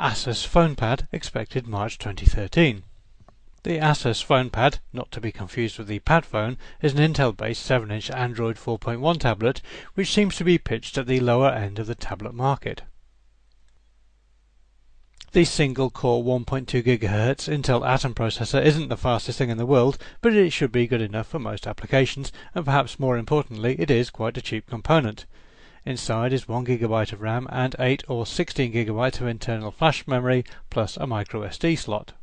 ASUS Fonepad expected March 2013. The ASUS Fonepad, not to be confused with the Pad phone, is an Intel-based 7-inch Android 4.1 tablet which seems to be pitched at the lower end of the tablet market. The single-core 1.2 GHz Intel Atom processor isn't the fastest thing in the world, but it should be good enough for most applications, and perhaps more importantly, it is quite a cheap component. Inside is 1 GB of RAM and 8 or 16 GB of internal flash memory, plus a microSD slot.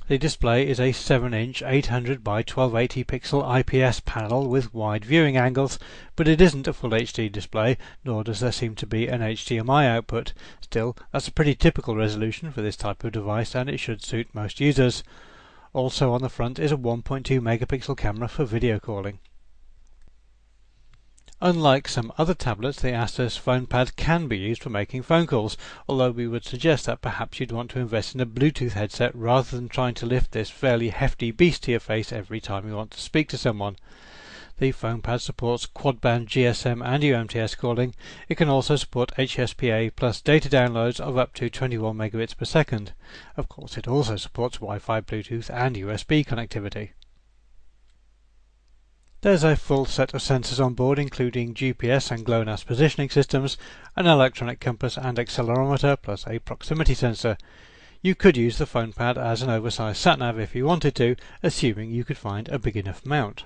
The display is a 7-inch 800 by 1280 pixel IPS panel with wide viewing angles, but it isn't a full HD display, nor does there seem to be an HDMI output. Still, that's a pretty typical resolution for this type of device, and it should suit most users. Also on the front is a 1.2 megapixel camera for video calling. Unlike some other tablets, the ASUS Fonepad can be used for making phone calls, although we would suggest that perhaps you'd want to invest in a Bluetooth headset rather than trying to lift this fairly hefty beast to your face every time you want to speak to someone. The Fonepad supports quad-band GSM and UMTS calling. It can also support HSPA plus data downloads of up to 21 megabits per second. Of course, it also supports Wi-Fi, Bluetooth and USB connectivity. There's a full set of sensors on board, including GPS and GLONASS positioning systems, an electronic compass and accelerometer, plus a proximity sensor. You could use the Fonepad as an oversized sat-nav if you wanted to, assuming you could find a big enough mount.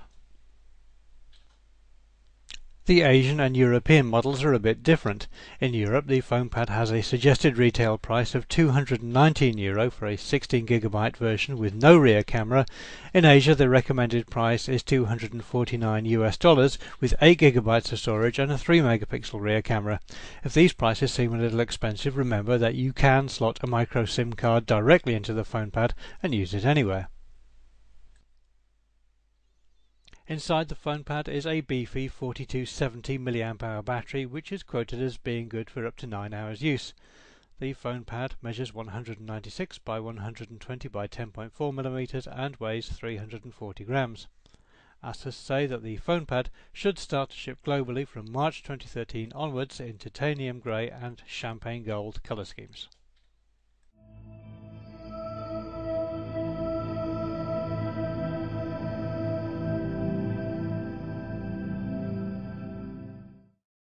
The Asian and European models are a bit different. In Europe, the Fonepad has a suggested retail price of €219 for a 16 GB version with no rear camera. In Asia, the recommended price is $249 with 8 GB of storage and a 3 megapixel rear camera. If these prices seem a little expensive, remember that you can slot a micro SIM card directly into the Fonepad and use it anywhere. Inside the Fonepad is a beefy 4270 mAh battery, which is quoted as being good for up to 9 hours use. The Fonepad measures 196 by 120 by 10.4 mm and weighs 340 grams. ASUS say that the Fonepad should start to ship globally from March 2013 onwards in titanium grey and champagne gold colour schemes.